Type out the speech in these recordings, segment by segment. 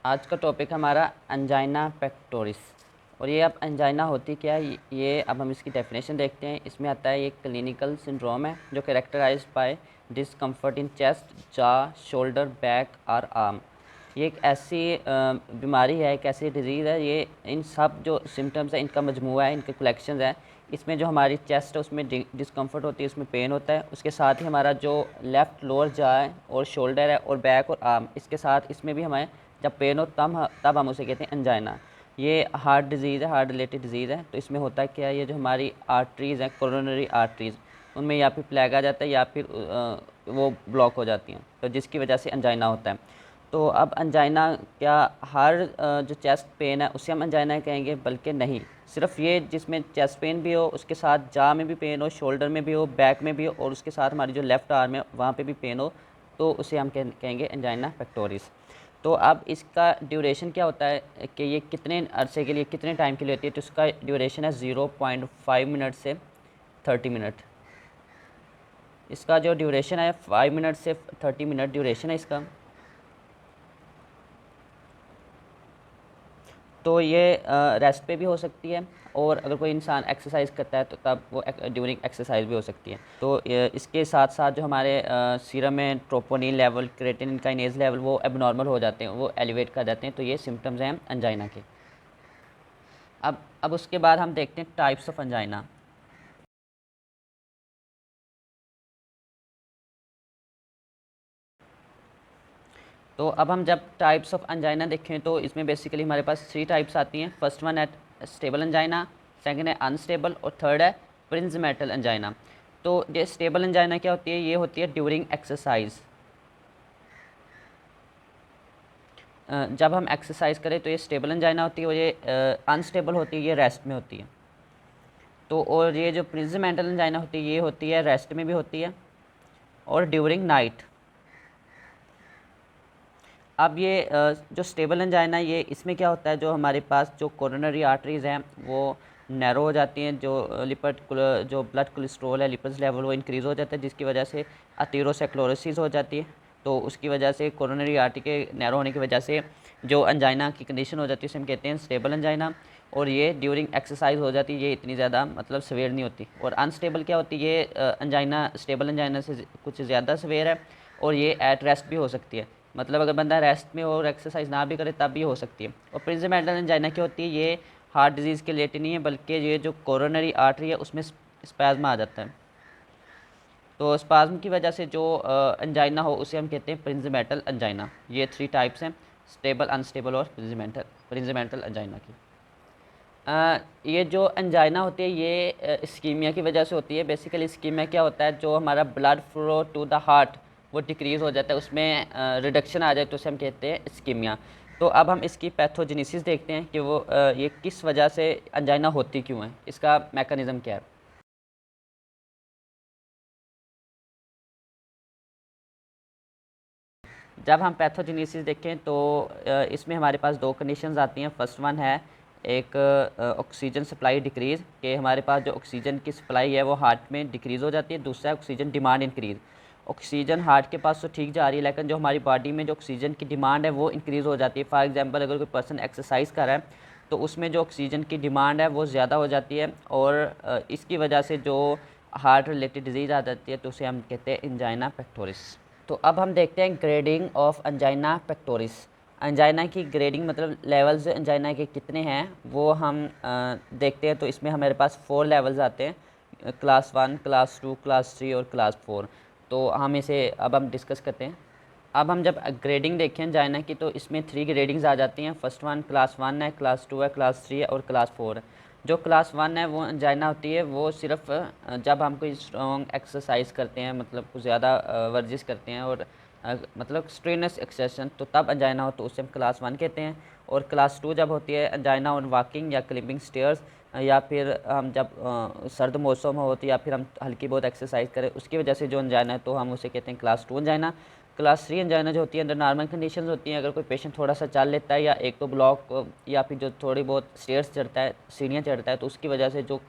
आज का टॉपिक हमारा अंजाइना पेक्टोरिस। और ये अब अंजाइना होती क्या है, ये अब हम इसकी डेफिनेशन देखते हैं। इसमें आता है ये क्लिनिकल सिंड्रोम है जो characterised by discomfort in chest, jaw, shoulder, back और आर्म। ये एक ऐसी बीमारी है, एक ऐसी डिजीज़ है, ये इन सब जो सिम्टम्स है इनका मजमूआ है, इनके कलेक्शन है। इसमें जो हमारी चेस्ट है उसमें डिस्कम्फर्ट होती है, उसमें पेन होता है। उसके साथ ही हमारा जो लेफ़्ट लोअर जा है और शोल्डर है और बैक और आर्म, इसके साथ इसमें भी हमें जब पेन हो तब हम उसे कहते हैं अंजाइना। ये हार्ट डिजीज़ है, हार्ट रिलेटेड डिजीज़ है। तो इसमें होता क्या है, ये जो हमारी आर्टरीज़ हैं, कोरोनरी आर्टरीज़, उनमें या फिर प्लेग आ जाता है या फिर वो ब्लॉक हो जाती हैं, तो जिसकी वजह से अंजाइना होता है। तो अब अंजाइना क्या हर जो चेस्ट पेन है उसे हम अंजाइना कहेंगे? बल्कि नहीं, सिर्फ ये जिसमें चेस्ट पेन भी हो, उसके साथ जा में भी पेन हो, शोल्डर में भी हो, बैक में भी हो, और उसके साथ हमारी जो लेफ़्ट आर्म है वहाँ पे भी पेन हो, तो उसे हम कहेंगे अंजाइना पेक्टोरिस। तो अब इसका ड्यूरेशन क्या होता है कि ये कितने अरसे के लिए, कितने टाइम के लिए होती है? तो इसका ड्यूरेशन है 0.5 मिनट से 30 मिनट। इसका जो ड्यूरेशन है 5 मिनट से 30 मिनट ड्यूरेशन है इसका। तो ये रेस्ट पे भी हो सकती है, और अगर कोई इंसान एक्सरसाइज करता है तो तब वो ड्यूरिंग एक्सरसाइज भी हो सकती है। तो इसके साथ साथ जो हमारे सीरम में troponin level, creatinine kinase level वो एबनॉर्मल हो जाते हैं, वो एलिवेट कर जाते हैं। तो ये सिम्टम्स हैं अंजाइना के। अब उसके बाद हम देखते हैं टाइप्स ऑफ अंजाइना। तो अब हम जब टाइप्स ऑफ अंजाइना देखें तो इसमें बेसिकली हमारे पास 3 टाइप्स आती हैं। फर्स्ट वन है स्टेबल अंजाइना, सेकंड है अनस्टेबल, और थर्ड है प्रिंजमेटल अंजाइना। तो ये स्टेबल अंजाइना क्या होती है? ये होती है ड्यूरिंग एक्सरसाइज। जब हम एक्सरसाइज करें तो ये स्टेबल अंजाइना होती है, और ये अनस्टेबल होती है, ये रेस्ट में होती है। तो और ये जो प्रिंजमेटल अंजाइना होती है ये होती है रेस्ट में भी होती है और ड्यूरिंग नाइट। अब ये जो स्टेबल एंजाइना, ये इसमें क्या होता है, जो हमारे पास जो कोरोनरी आर्टरीज़ हैं वो नैरो हो जाती हैं, जो ब्लड कोलेस्ट्रॉल है, लिपिड्स लेवल वो इंक्रीज़ हो जाता है, जिसकी वजह से अथीरोस्क्लेरोसिस हो जाती है। तो उसकी वजह से कोरोनरी आर्टरी के नैरो होने की वजह से जो अंजाइना की कंडीशन हो जाती है उसे हम कहते हैं स्टेबल अंजाइना। और ये ड्यूरिंग एक्सरसाइज हो जाती है, ये इतनी ज़्यादा मतलब सवेयर नहीं होती। और अनस्टेबल क्या होती है? ये अंजाइना स्टेबल अंजाइना से कुछ ज़्यादा सवेयर है, और ये एट रेस्ट भी हो सकती है। मतलब अगर बंदा रेस्ट में और एक्सरसाइज ना भी करे तब भी हो सकती है। और प्रिंजमेटल एंजाइना क्या होती है? ये हार्ट डिजीज़ के रिलेटेड नहीं है, बल्कि ये जो कोरोनरी आर्टरी है उसमें स्पैज्म आ जाता है। तो स्पैज्म की वजह से जो एंजाइना हो उसे हम कहते हैं प्रिंजमेटल एंजाइना। ये 3 टाइप्स हैं, स्टेबल, अनस्टेबल और प्रिंजमेटल एंजाइना की। ये जो एंजाइना होती है ये इस्कीमिया की वजह से होती है। बेसिकली इस्कीमिया क्या होता है? जो हमारा blood flow to the heart वो डिक्रीज़ हो जाता है, उसमें रिडक्शन आ जाए तो उसे हम कहते हैं इस्कीमिया। तो अब हम इसकी पैथोजेनेसिस देखते हैं कि वो ये किस वजह से एंजाइना होती क्यों है, इसका मैकेनिज़्म क्या है। जब हम पैथोजेनेसिस देखें तो इसमें हमारे पास 2 कंडीशंस आती हैं। फर्स्ट वन है एक ऑक्सीजन सप्लाई डिक्रीज़, कि हमारे पास जो ऑक्सीजन की सप्लाई है वो हार्ट में डिक्रीज़ हो जाती है। दूसरा है oxygen demand increase. Oxygen heart के पास तो ठीक जा रही है, लेकिन जो हमारी बॉडी में जो ऑक्सीजन की डिमांड है वो इंक्रीज़ हो जाती है। फॉर एग्जांपल अगर कोई पर्सन एक्सरसाइज कर रहा है तो उसमें जो ऑक्सीजन की डिमांड है वो ज़्यादा हो जाती है, और इसकी वजह से जो हार्ट रिलेटेड डिजीज़ आ जाती है तो उसे हम कहते हैं एंजाइना पेक्टोरिस। तो अब हम देखते हैं grading of angina pectoris. Angina की ग्रेडिंग मतलब लेवल्स अंजाइना के कितने हैं वो हम देखते हैं। तो इसमें हमारे पास 4 लेवल्स आते हैं, क्लास 1, क्लास 2, क्लास 3 और क्लास 4। तो हम इसे अब हम डिस्कस करते हैं। अब हम जब ग्रेडिंग देखें अंजाइना की तो इसमें 3 ग्रेडिंग्स आ जाती हैं। फर्स्ट वन क्लास 1 है, क्लास 2 है, क्लास 3 है और क्लास 4 है। जो क्लास 1 है वो अंजाइना होती है वो सिर्फ जब हम कोई स्ट्रॉन्ग एक्सरसाइज करते हैं, मतलब कुछ ज़्यादा वर्जिश करते हैं और मतलब स्ट्रेनस एक्सरशन, तो तब अंजाइना हो तो उसे हम क्लास 1 कहते हैं। और क्लास 2 जब होती है अंजाइना ऑन वॉकिंग या क्लिम्बिंग स्टेयर्स, या फिर हम जब सर्द मौसम हो तो या फिर हम हल्की बहुत एक्सरसाइज करें उसकी वजह से जो अंजाइना है तो हम उसे कहते हैं क्लास 2 अंजाइना। क्लास 3 एंजाइना जो होती है अंडर नॉर्मल कंडीशंस होती हैं। अगर कोई पेशेंट थोड़ा सा चल लेता है या एक तो ब्लॉक या फिर जो थोड़ी बहुत स्टेयर्स चढ़ता है, सीढ़ियाँ चढ़ता है, तो उसकी वजह से जो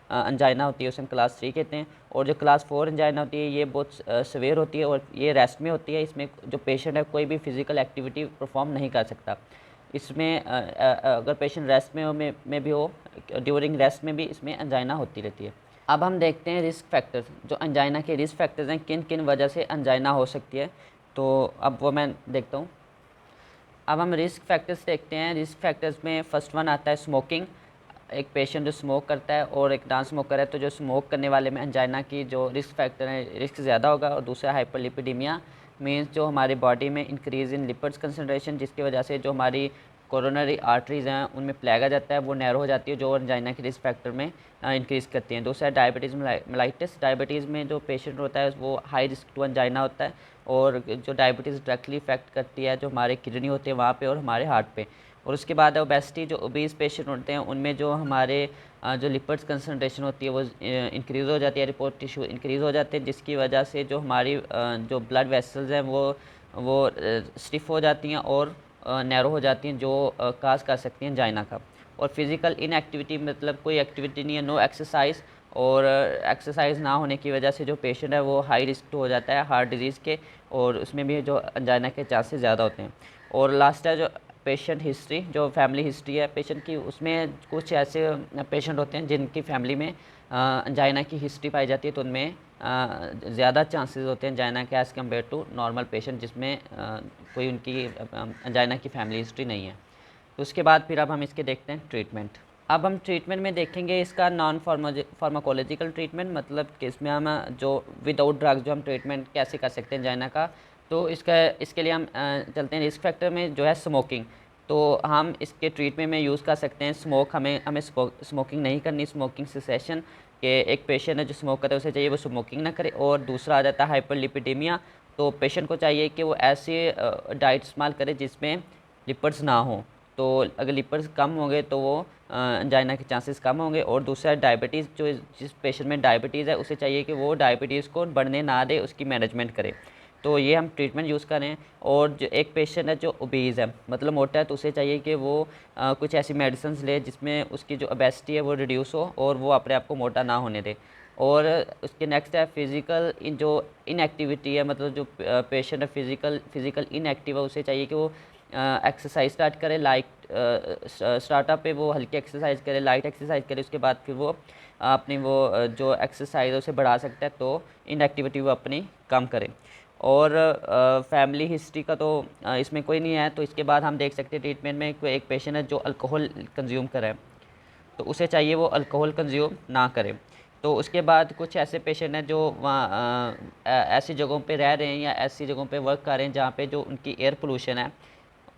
एंजाइना होती है उसे हम क्लास 3 कहते हैं। और जो क्लास 4 एंजाइना होती है ये बहुत सवेयर होती है और ये रेस्ट में होती है। इसमें जो पेशेंट है कोई भी फिजिकल एक्टिविटी परफॉर्म नहीं कर सकता। इसमें अगर पेशेंट रेस्ट में भी हो, ड्यूरिंग रेस्ट में भी इसमें एंजाइना होती रहती है। अब हम देखते हैं रिस्क फैक्टर्स, जो एंजाइना के रिस्क फैक्टर्स हैं, किन किन वजह से एंजाइना हो सकती है। तो अब वो मैं देखता हूँ। अब हम रिस्क फैक्टर्स देखते हैं। रिस्क फैक्टर्स में फर्स्ट वन आता है स्मोकिंग। एक पेशेंट जो स्मोक करता है और एक नॉन स्मोकर है, तो जो स्मोक करने वाले में एंजाइना की जो रिस्क फैक्टर है रिस्क ज़्यादा होगा। और दूसरा हाइपरलिपिडीमिया मीन्स जो हमारे बॉडी में इंक्रीज़ इन लिपिड्स कंसनट्रेशन, जिसकी वजह से जो हमारी कोरोनरी आर्टरीज़ हैं उनमें प्लेग आ जाता है, वो नैरो हो जाती है, जो एंजाइना के रिस्क फैक्टर में इंक्रीज़ करती हैं। दूसरा डायबिटीज़ मेलाइटिस। डायबिटीज़ में जो पेशेंट होता है वो हाई रिस्क टू एंजाइना होता है, और जो डायबिटीज़ डायरेक्टली इफेक्ट करती है जो हमारे किडनी होते हैं वहाँ पे और हमारे हार्ट पे। और उसके बाद है ओबेसिटी। जो ओबीज पेशेंट होते हैं उनमें जो हमारे जो लिपिड्स कंसनट्रेशन होती है वो इंक्रीज़ हो जाती है, रिपोर्ट टिश्यू इंक्रीज़ हो जाते हैं, जिसकी वजह से जो हमारी जो ब्लड वेसल्स हैं वो स्टिफ हो जाती हैं और नैरो हो जाती हैं, जो काज कर सकती हैं एंजाइना का। और फिज़िकल इनएक्टिविटी मतलब कोई एक्टिविटी नहीं है, नो एक्सरसाइज, और एक्सरसाइज ना होने की वजह से जो पेशेंट है वो हाई रिस्क हो जाता है हार्ट डिजीज़ के, और उसमें भी जो एंजाइना के चांसेस ज़्यादा होते हैं। और लास्ट है जो पेशेंट हिस्ट्री, जो फैमिली हिस्ट्री है पेशेंट की, उसमें कुछ ऐसे पेशेंट होते हैं जिनकी फैमिली में एंजाइना की हिस्ट्री पाई जाती है, तो उनमें ज़्यादा चांसेस होते हैं एंजाइना के as compare to normal patient जिसमें कोई उनकी एंजाइना की फैमिली हिस्ट्री नहीं है। तो उसके बाद फिर अब हम इसके देखते हैं ट्रीटमेंट। अब हम ट्रीटमेंट में देखेंगे इसका नॉन फार्माकोलॉजिकल ट्रीटमेंट, मतलब कि इसमें हम जो विदाउट ड्रग्स जो हम ट्रीटमेंट कैसे कर सकते हैं एंजाइना का। तो इसके लिए हम चलते हैं रिस्क फैक्टर में, जो है स्मोकिंग। तो हम इसके ट्रीटमेंट में यूज़ कर सकते हैं हमें स्मोकिंग नहीं करनी, स्मोकिंग सेसेशन के एक पेशेंट है जो स्मोक करता है उसे चाहिए वो स्मोकिंग ना करे। और दूसरा आ जाता है हाइपरलिपिडीमिया। तो पेशेंट को चाहिए कि वो ऐसी डाइट इस्तेमाल करे जिसमें लिपिड्स ना हो। तो अगर लिपिड्स कम होंगे तो वो एंजाइना के चांसेस कम होंगे। और दूसरा डायबिटीज़, जो जिस पेशेंट में डायबिटीज़ है उसे चाहिए कि वो डायबिटीज़ को बढ़ने ना दे, उसकी मैनेजमेंट करे। तो ये हम ट्रीटमेंट यूज़ करें। और जो एक पेशेंट है जो ओबीज़ है मतलब मोटा है, तो उसे चाहिए कि वो कुछ ऐसी मेडिसिन ले जिसमें उसकी जो ओबेसिटी है वो रिड्यूस हो और वो अपने आप को मोटा ना होने दे। और उसके नेक्स्ट है फिज़िकल जो इनएक्टिविटी है, मतलब जो पेशेंट है फिज़िकल इनएक्टिव है, उसे चाहिए कि वो एक्सरसाइज स्टार्ट करे। स्टार्टअप पे वो हल्की एक्सरसाइज करे, लाइट एक्सरसाइज करे, उसके बाद फिर वो अपनी वो जो एक्सरसाइज है उसे बढ़ा सकता है, तो इनएक्टिविटी वो अपनी कम करे। और फैमिली हिस्ट्री का तो इसमें कोई नहीं है। तो इसके बाद हम देख सकते हैं ट्रीटमेंट में कोई एक पेशेंट है जो अल्कोहल कंज्यूम करे, तो उसे चाहिए वो अल्कोहल कंज्यूम ना करे। तो उसके बाद कुछ ऐसे पेशेंट हैं जो वहाँ ऐसी जगहों पे रह रहे हैं या ऐसी जगहों पे वर्क कर रहे हैं जहाँ पे जो उनकी एयर पोल्यूशन है,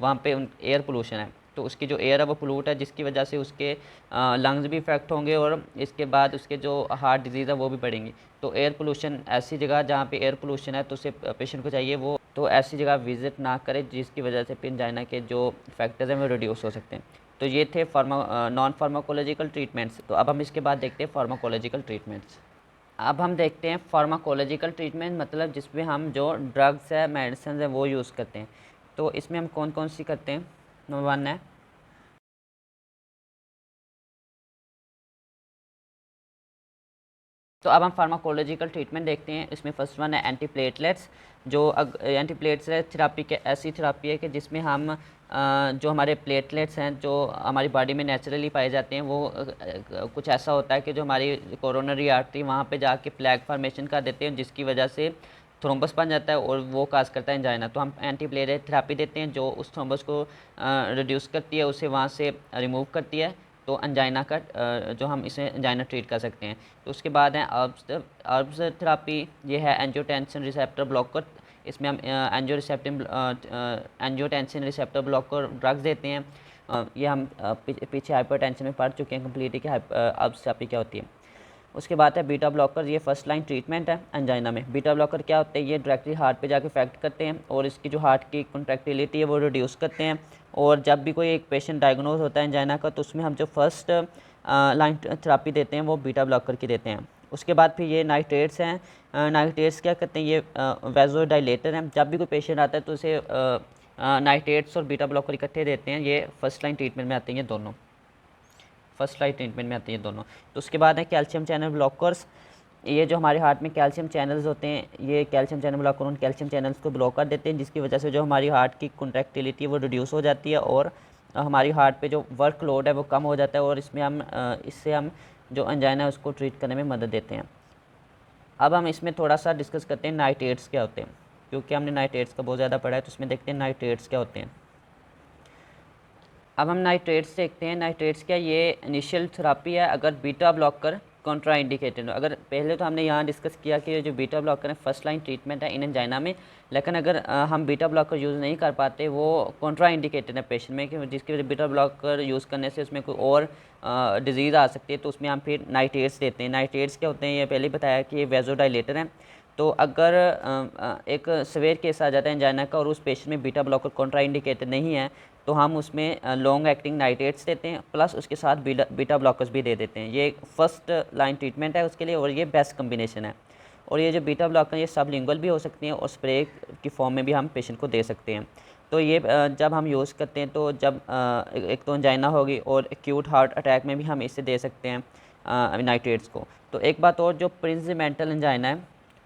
वहाँ पे एयर पोल्यूशन है, तो उसकी जो एयर है वो पोल्यूट है, जिसकी वजह से उसके लंग्स भी इफेक्ट होंगे और इसके बाद उसके जो हार्ट डिजीज़ है वो भी बढ़ेंगी। तो एयर पोल्यूशन, ऐसी जगह जहाँ पे एयर पोल्यूशन है तो उसे पेशेंट को चाहिए वो तो ऐसी जगह विज़िट ना करे, जिसकी वजह से एंजाइना के जो फैक्टर्स हैं वो रिड्यूस हो सकते हैं। तो ये थे नॉन फार्माकोलॉजिकल ट्रीटमेंट्स। तो अब हम इसके बाद देखते हैं फार्माकोलॉजिकल ट्रीटमेंट्स। अब हम देखते हैं फार्माकोलॉजिकल ट्रीटमेंट, मतलब जिसमें हम जो ड्रग्स है मेडिसिन है वो यूज़ करते हैं। तो इसमें हम कौन कौन सी करते हैं। नंबर 1 है तो अब हम फार्माकोलॉजिकल ट्रीटमेंट देखते हैं। इसमें फर्स्ट वन है एंटीप्लेटलेट्स। जो एंटीप्लेटलेट थेरापी के ऐसी थेरापी है कि जिसमें हम जो हमारे प्लेटलेट्स हैं जो हमारी बॉडी में नेचुरली पाए जाते हैं वो कुछ ऐसा होता है कि जो हमारी कोरोनरी आर्टरी वहाँ पे जाके प्लेग फॉर्मेशन कर देते हैं, जिसकी वजह से थ्रोम्बस बन जाता है और वो काज करता है एंजाइना। तो हम एंटीप्लेटलेट थेरापी देते हैं जो उस थ्रोम्बस को रिड्यूस करती है, उसे वहाँ से रिमूव करती है। तो एंजाइना का जो हम इसे एंजाइना ट्रीट कर सकते हैं। तो उसके बाद है अर्ब्स थेरापी। ये है एंजियोटेंसिन रिसेप्टर ब्लॉकर। इसमें हम एंजियोटेंसिन रिसेप्टर ब्लॉकर ड्रग्स देते हैं। ये हम पीछे हाइपरटेंशन में पढ़ चुके हैं कम्प्लीटली कि अर्ब्स थेरापी क्या होती है। उसके बाद है बीटा ब्लॉकर। ये फर्स्ट लाइन ट्रीटमेंट है एंजाइना में। बीटा ब्लॉकर क्या होते हैं, ये डायरेक्टली हार्ट पे जाके इफेक्ट करते हैं और इसकी जो हार्ट की कॉन्ट्रैक्टिलिटी है वो रिड्यूस करते हैं। और जब भी कोई एक पेशेंट डायग्नोज होता है एंजाइना का, तो उसमें हम जो फर्स्ट लाइन थेरापी देते हैं वो बीटा ब्लॉकर की देते हैं। उसके बाद फिर ये नाइट्रेट्स हैं। नाइट्रेट्स क्या करते हैं, ये वैज़ोडाइलेटर हैं। जब भी कोई पेशेंट आता है तो उसे नाइट्रेट्स और बीटा ब्लॉकर इकट्ठे देते हैं। ये फर्स्ट लाइन ट्रीटमेंट में आते हैं, ये दोनों फर्स्ट लाइन ट्रीटमेंट में आते हैं ये दोनों। तो उसके बाद है कैल्शियम चैनल ब्लॉकर्स। ये जो हमारे हार्ट में कैल्शियम चैनल्स होते हैं, ये कैल्शियम चैनल ब्लॉकर उन कैल्शियम चैनल्स को ब्लॉक कर देते हैं, जिसकी वजह से जो हमारी हार्ट की कॉन्ट्रैक्टिलिटी है वो रिड्यूस हो जाती है और हमारी हार्ट पे जो वर्कलोड है वो कम हो जाता है और इससे हम जो अंजाइना है उसको ट्रीट करने में मदद देते हैं। अब हम इसमें थोड़ा सा डिस्कस करते हैं नाइट्रेट्स क्या होते हैं, क्योंकि हमने नाइट्रेट्स का बहुत ज़्यादा पढ़ा है, तो इसमें देखते हैं नाइट्रेट्स क्या होते हैं। अब हम नाइट्रेट्स देखते हैं। नाइट्रेट्स क्या, ये इनिशियल थेरापी है अगर बीटा ब्लॉकर कॉन्ट्रा इंडिकेटेड हो। अगर पहले तो हमने यहाँ डिस्कस किया कि जो बीटा ब्लॉकर है फर्स्ट लाइन ट्रीटमेंट है इन एंजाइना में, लेकिन अगर हम बीटा ब्लॉकर यूज़ नहीं कर पाते, वो कॉन्ट्रा इंडिकेटेड है पेशेंट में, कि जिसकी वजह बीटा ब्लॉकर यूज़ करने से उसमें कोई और डिजीज़ आ सकती है, तो उसमें हम फिर नाइट्रेट्स देते हैं। नाइट्रेट्स क्या होते हैं, ये पहले बताया कि ये वैज़ोडाइलेटर हैं। तो अगर एक सवेयर केस आ जाता है एंजाइना का और उस पेशेंट में बीटा ब्लॉकर कॉन्ट्रा इंडिकेटेड नहीं है, तो हम उसमें लॉन्ग एक्टिंग नाइट्रेट्स देते हैं, प्लस उसके साथ बीटा ब्लॉकर्स भी दे देते हैं। ये फर्स्ट लाइन ट्रीटमेंट है उसके लिए और ये बेस्ट कम्बिनेशन है। और ये जो बीटा ब्लॉकर ये सबलिंगुअल भी हो सकती हैं और स्प्रे की फॉर्म में भी हम पेशेंट को दे सकते हैं। तो ये जब हम यूज़ करते हैं तो जब एक तो एंजाइना होगी और एक्यूट हार्ट अटैक में भी हम इसे दे सकते हैं नाइट्रेट्स को। तो एक बात और, जो प्रिंसिमेंटल एंजाइना है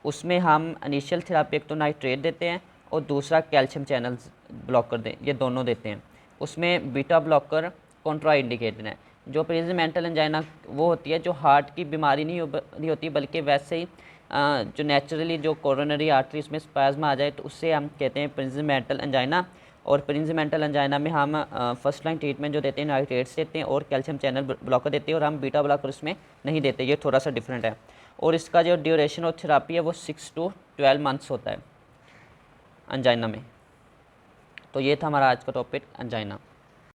उसमें हम इनिशियल थेरापी एक तो नाइट्रेट देते हैं और दूसरा कैल्शियम चैनल्स ब्लॉकर दें, ये दोनों देते हैं। उसमें बीटा ब्लॉकर कॉन्ट्रा इंडिकेटेड है। जो प्रिंसिमेंटल एंजाइना वो होती है जो हार्ट की बीमारी नहीं होती, बल्कि वैसे ही जो नेचुरली जो कोरोनरी आर्टरी उसमें स्पैज़म आ जाए तो उससे हम कहते हैं प्रिंसिमेंटल एंजाइना। और प्रिंसिमेंटल एंजाइना में हम फर्स्ट लाइन ट्रीटमेंट जो देते हैं नाइट्रेट्स देते हैं और कैल्शियम चैनल ब्लॉकर देते हैं, और हम बीटा ब्लॉकर उसमें नहीं देते। ये थोड़ा सा डिफरेंट है। और इसका जो ड्यूरेशन ऑफ थेरापी है वो 6 to 12 मंथ्स होता है अंजाइना में। तो ये था हमारा आज का टॉपिक अंजाइना।